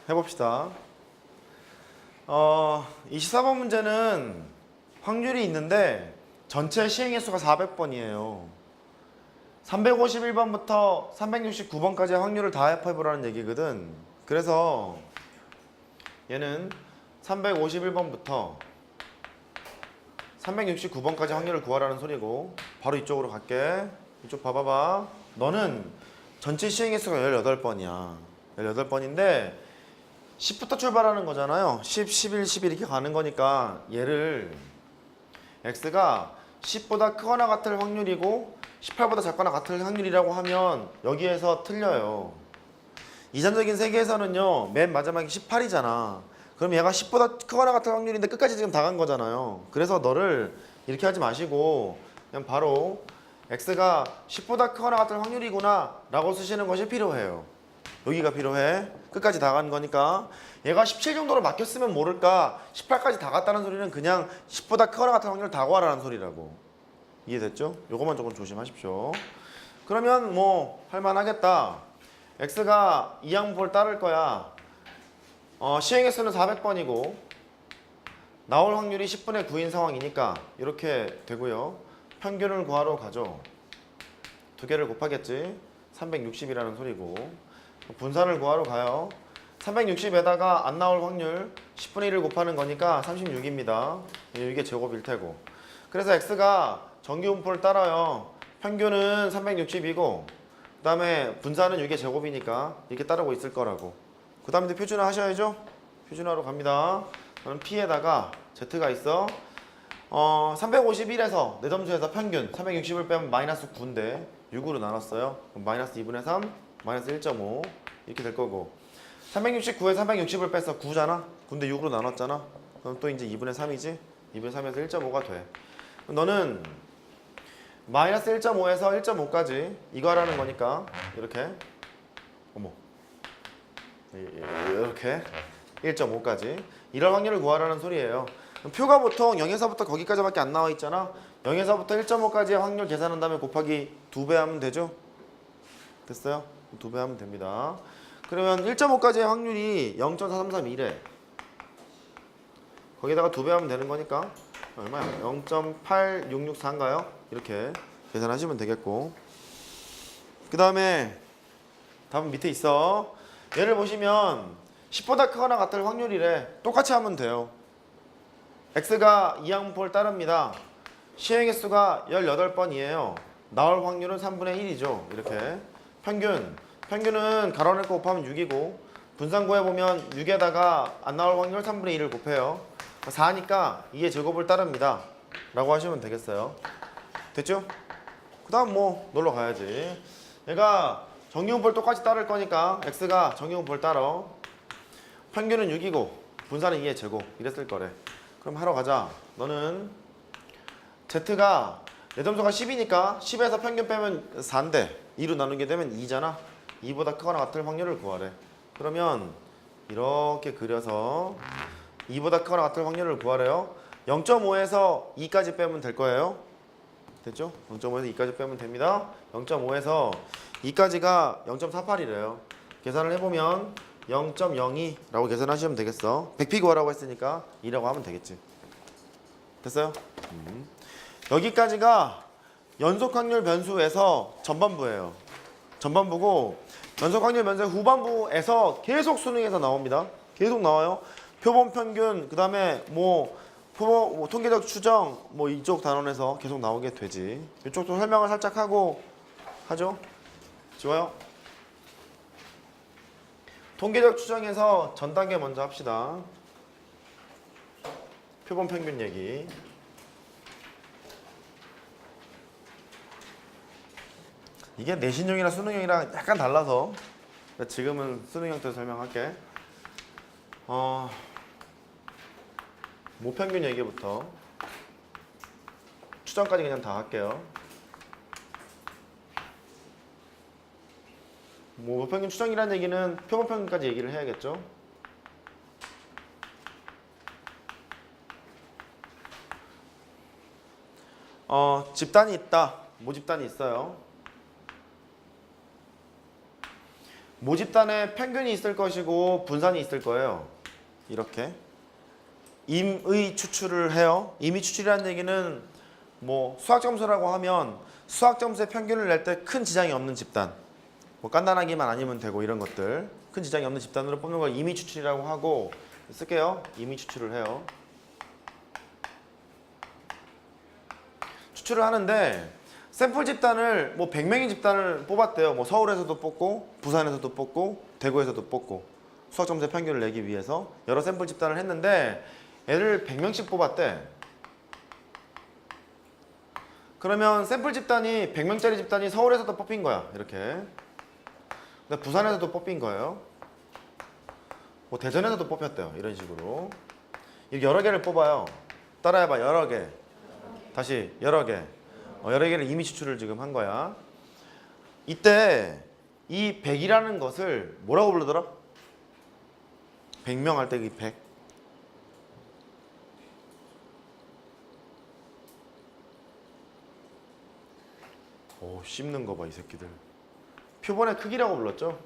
해봅시다. 24번 문제는 확률이 있는데 전체 시행횟수가 400번이에요. 351번부터 369번까지의 확률을 다 해보라는 얘기거든. 그래서 얘는 351번부터 369번까지 확률을 구하라는 소리고, 바로 이쪽으로 갈게. 이쪽 봐봐봐. 너는 전체 시행횟수가 18번이야. 18번인데 10부터 출발하는 거잖아요. 10, 11, 12 이렇게 가는 거니까 얘를 x가 10보다 크거나 같을 확률이고 18보다 작거나 같을 확률이라고 하면 여기에서 틀려요. 이산적인 세계에서는요, 맨 마지막이 18이잖아. 그럼 얘가 10보다 크거나 같을 확률인데 끝까지 지금 다 간 거잖아요. 그래서 너를 이렇게 하지 마시고 그냥 바로 x가 10보다 크거나 같을 확률이구나 라고 쓰시는 것이 필요해요. 여기가 필요해. 끝까지 다 간 거니까. 얘가 17 정도로 막혔으면 모를까 18까지 다 갔다는 소리는 그냥 10보다 크거나 같은 확률을 다 구하라는 소리라고. 이해됐죠? 요것만 조금 조심하십시오. 그러면 뭐 할만하겠다. x가 이 항목을 따를 거야. 시행횟수는 400번이고 나올 확률이 10분의 9인 상황이니까 이렇게 되고요. 평균을 구하러 가죠. 두 개를 곱하겠지. 360이라는 소리고. 분산을 구하러 가요. 360에다가 안 나올 확률 10분의 1을 곱하는 거니까 36입니다. 이게 제곱일 테고. 그래서 x가 정기분포를 따라요. 평균은 360이고 그 다음에 분산은 6의 제곱이니까 이렇게 따르고 있을 거라고. 그 다음에 표준화 하셔야죠. 표준화로 갑니다. 저는 p에다가 z가 있어. 351에서 내 점수에서 평균 360을 빼면 마이너스 9인데 6으로 나눴어요. 그럼 마이너스 2분의 3, 마이너스 1.5 이렇게 될 거고, 369에 360을 뺐어. 9잖아. 근데 6으로 나눴잖아. 그럼 또 이제 2분의 3이지. 2분의 3에서 1.5가 돼. 그럼 너는 마이너스 1.5에서 1.5까지 이거 하라는 거니까 이렇게, 어머, 이렇게 1.5까지 이런 확률을 구하라는 소리예요. 표가 보통 0에서부터 거기까지밖에 안 나와 있잖아. 0에서부터 1.5까지의 확률 계산한 다음에 곱하기 2배 하면 되죠? 됐어요? 2배 하면 됩니다. 그러면 1.5까지의 확률이 0.4331에 거기다가 2배 하면 되는 거니까 얼마야? 0.8664인가요? 이렇게 계산하시면 되겠고, 그 다음에 답은 밑에 있어. 얘를 보시면 10보다 크거나 같을 확률이래. 똑같이 하면 돼요. x가 이 항목을 따릅니다. 시행횟수가 18번이에요. 나올 확률은 3분의 1이죠. 이렇게. 평균은 가로낼 거 곱하면 6이고 분산 구해보면 6에다가 안 나올 확률 3분의 1을 곱해요. 4니까 2의 제곱을 따릅니다 라고 하시면 되겠어요. 됐죠? 그 다음 뭐 놀러 가야지. 얘가 정기분포를 똑같이 따를 거니까 x가 정기분포를 따라. 평균은 6이고 분산은 2의 제곱 이랬을 거래. 그럼 하러 가자. 너는 z가 내 점수가 10이니까 10에서 평균 빼면 4인데 2로 나누게 되면 2잖아. 2보다 크거나 같을 확률을 구하래. 그러면 이렇게 그려서 2보다 크거나 같을 확률을 구하래요. 0.5에서 2까지 빼면 될 거예요. 됐죠? 0.5에서 2까지 빼면 됩니다. 0.5에서 2까지가 0.48이래요. 계산을 해보면 0.02라고 계산하시면 되겠어. 100p 구하라고 했으니까 2라고 하면 되겠지. 됐어요? 여기까지가 연속 확률 변수에서 전반부예요. 전반부고 연속 확률 변수의 후반부에서 계속 수능에서 나옵니다. 계속 나와요. 표본 평균, 그 다음에 뭐 통계적 추정, 뭐 이쪽 단원에서 계속 나오게 되지. 이쪽도 설명을 살짝 하고 하죠. 좋아요. 통계적 추정에서 전 단계 먼저 합시다. 표본 평균 얘기. 이게 내신형이랑 수능형이랑 약간 달라서 지금은 수능형 때 설명할게. 모평균 얘기부터 추정까지 그냥 다 할게요. 모평균 추정이라는 얘기는 표본평균까지 얘기를 해야겠죠. 집단이 있다. 모집단이 있어요. 모집단에 평균이 있을 것이고 분산이 있을 거예요. 이렇게 임의 추출을 해요. 임의 추출이라는 얘기는 뭐 수학 점수라고 하면 수학 점수의 평균을 낼 때 큰 지장이 없는 집단, 뭐 간단하기만 아니면 되고 이런 것들 큰 지장이 없는 집단으로 뽑는 걸 임의 추출이라고 하고 쓸게요. 임의 추출을 해요. 추출을 하는데 샘플 집단을 뭐 100명의 집단을 뽑았대요. 뭐 서울에서도 뽑고 부산에서도 뽑고 대구에서도 뽑고 수학 점수의 평균을 내기 위해서 여러 샘플 집단을 했는데 애를 100명씩 뽑았대. 그러면 샘플 집단이 100명짜리 집단이 서울에서도 뽑힌 거야. 이렇게. 근데 부산에서도 뽑힌 거예요. 뭐 대전에서도 뽑혔대요. 이런 식으로. 이렇게 여러 개를 뽑아요. 따라해봐. 여러 개. 다시 여러 개. 여러 개를 임의 추출을 지금 한 거야. 이때 이 100이라는 것을 뭐라고 부르더라? 100명 할 때 이 100. 오, 씹는 거 봐, 이 새끼들. 표본의 크기라고 불렀죠?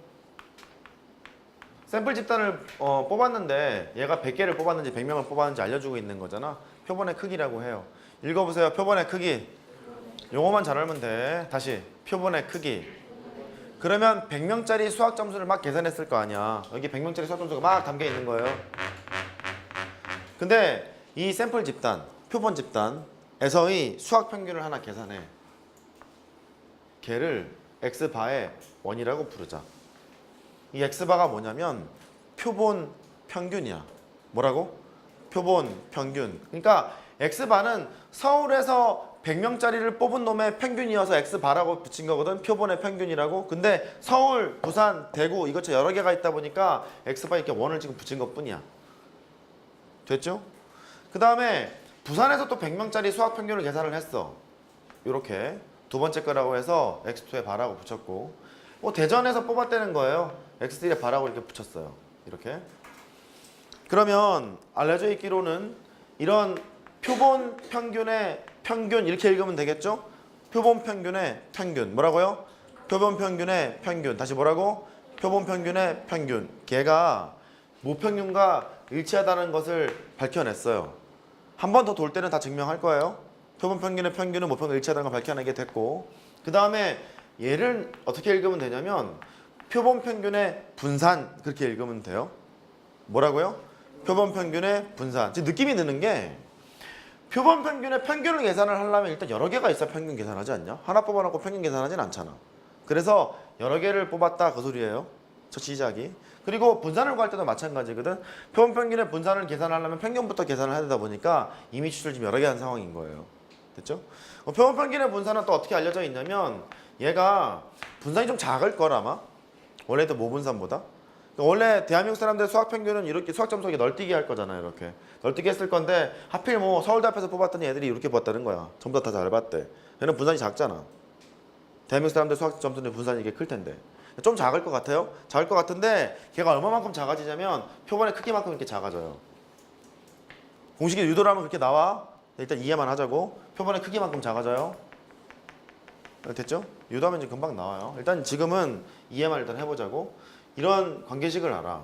샘플 집단을 뽑았는데 얘가 100개를 뽑았는지 100명을 뽑았는지 알려주고 있는 거잖아. 표본의 크기라고 해요. 읽어보세요. 표본의 크기. 용어만 잘 알면 돼. 다시 표본의 크기. 그러면 100명짜리 수학 점수를 막 계산했을 거 아니야. 여기 100명짜리 수학 점수가 막 담겨 있는 거예요. 근데 이 샘플 집단, 표본 집단에서의 수학 평균을 하나 계산해. 걔를 x바의 원이라고 부르자. 이 x바가 뭐냐면 표본 평균이야. 뭐라고? 표본 평균. 그러니까 x바는 서울에서 100명짜리를 뽑은 놈의 평균이어서 x바라고 붙인 거거든. 표본의 평균이라고. 근데 서울, 부산, 대구 이것저것 여러 개가 있다 보니까 x바 이렇게 원을 지금 붙인 것 뿐이야. 됐죠? 그 다음에 부산에서 또 100명짜리 수학 평균을 계산을 했어. 이렇게 두 번째 거라고 해서 x2에 바라고 붙였고, 뭐 대전에서 뽑았다는 거예요. x3에 바라고 이렇게 붙였어요. 이렇게. 그러면 알려져 있기로는 이런 표본 평균의 평균 이렇게 읽으면 되겠죠? 표본 평균의 평균. 뭐라고요? 표본 평균의 평균. 다시 뭐라고? 표본 평균의 평균. 걔가 무평균과 일치하다는 것을 밝혀냈어요. 한 번 더 돌 때는 다 증명할 거예요. 표본 평균의 평균은 무평균과 일치하다는 걸 밝혀내게 됐고, 그 다음에 얘를 어떻게 읽으면 되냐면 표본 평균의 분산 그렇게 읽으면 돼요. 뭐라고요? 표본 평균의 분산. 지금 느낌이 드는 게 표본 평균의 평균을 계산을 하려면 일단 여러 개가 있어야 평균 계산하지 않냐? 하나 뽑아놓고 평균 계산하진 않잖아. 그래서 여러 개를 뽑았다 그 소리예요. 첫 시작이. 그리고 분산을 구할 때도 마찬가지거든. 표본 평균의 분산을 계산하려면 평균부터 계산을 해야 되다 보니까 임의 추출을 지금 여러 개 한 상황인 거예요. 됐죠? 표본 평균의 분산은 또 어떻게 알려져 있냐면 얘가 분산이 좀 작을 걸 아마. 원래도 모분산보다. 원래 대한민국 사람들 수학 평균은 이렇게 수학 점수가 널뛰기 할 거잖아요. 이렇게 널뛰기 했을 건데 하필 뭐 서울대 앞에서 뽑았더니 애들이 이렇게 봤다는 거야. 전부 다 잘 봤대. 얘는 분산이 작잖아. 대한민국 사람들 수학 점수는 분산이 이게 클 텐데 좀 작을 것 같아요. 작을 것 같은데 걔가 얼마만큼 작아지냐면 표본의 크기만큼 이렇게 작아져요. 공식이 유도를 하면 그렇게 나와. 일단 이해만 하자고. 표본의 크기만큼 작아져요. 됐죠? 유도하면 이제 금방 나와요. 일단 지금은 이해만 일단 해보자고. 이런 관계식을 알아.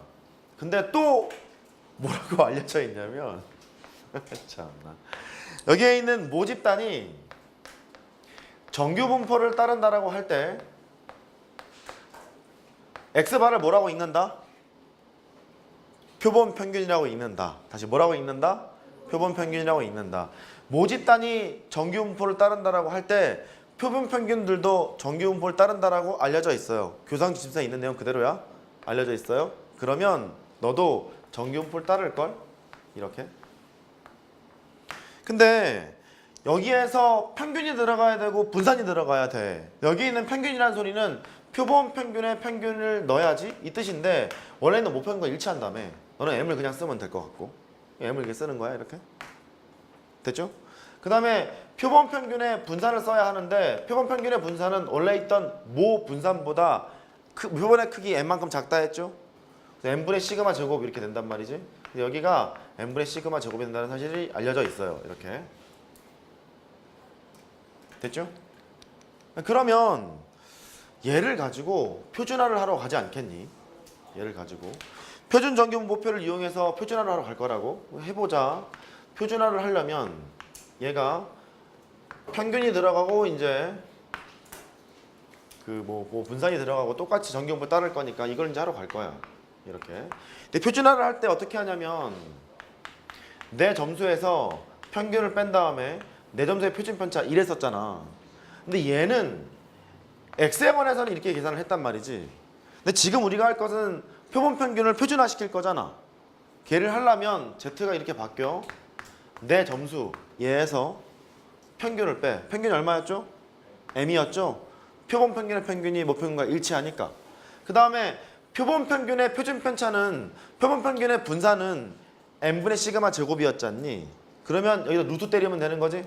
근데 또 뭐라고 알려져 있냐면 참나. 여기에 있는 모집단이 정규 분포를 따른다라고 할 때 x바를 뭐라고 읽는다? 표본 평균이라고 읽는다. 다시 뭐라고 읽는다? 표본 평균이라고 읽는다. 모집단이 정규 분포를 따른다라고 할 때 표본 평균들도 정규 분포를 따른다라고 알려져 있어요. 교상 지침서에 있는 내용 그대로야. 알려져 있어요. 그러면 너도 정규 분포를 따를걸? 이렇게. 근데 여기에서 평균이 들어가야 되고 분산이 들어가야 돼. 여기 있는 평균이라는 소리는 표본 평균의 평균을 넣어야지 이 뜻인데 원래는 모평균과 일치한다며. 너는 m을 그냥 쓰면 될 것 같고 m을 이렇게 쓰는 거야. 이렇게. 됐죠? 그 다음에 표본 평균의 분산을 써야 하는데 표본 평균의 분산은 원래 있던 모 분산보다 표본의 크기 n만큼 작다 했죠? n분의 시그마 제곱 이렇게 된단 말이지. 근데 여기가 n분의 시그마 제곱이 된다는 사실이 알려져 있어요. 이렇게. 됐죠? 그러면 얘를 가지고 표준화를 하러 가지 않겠니? 얘를 가지고 표준 정규분 모표를 이용해서 표준화를 하러 갈 거라고 해보자. 표준화를 하려면 얘가 평균이 들어가고 이제 그 뭐 분산이 들어가고 똑같이 정규분포 따를 거니까 이걸 이제 하러 갈 거야. 이렇게. 근데 표준화를 할 때 어떻게 하냐면 내 점수에서 평균을 뺀 다음에 내 점수의 표준 편차 1 했었잖아. 근데 얘는 X1에서는 이렇게 계산을 했단 말이지. 근데 지금 우리가 할 것은 표본 평균을 표준화 시킬 거잖아. 걔를 하려면 Z가 이렇게 바뀌어. 내 점수 얘에서 평균을 빼. 평균이 얼마였죠? M이었죠? 표본 평균의 평균이 목표균과 일치하니까. 그 다음에 표본 평균의 표준 편차는 표본 평균의 분산은 n분의 시그마 제곱이었잖니. 그러면 여기다 루트 때리면 되는 거지?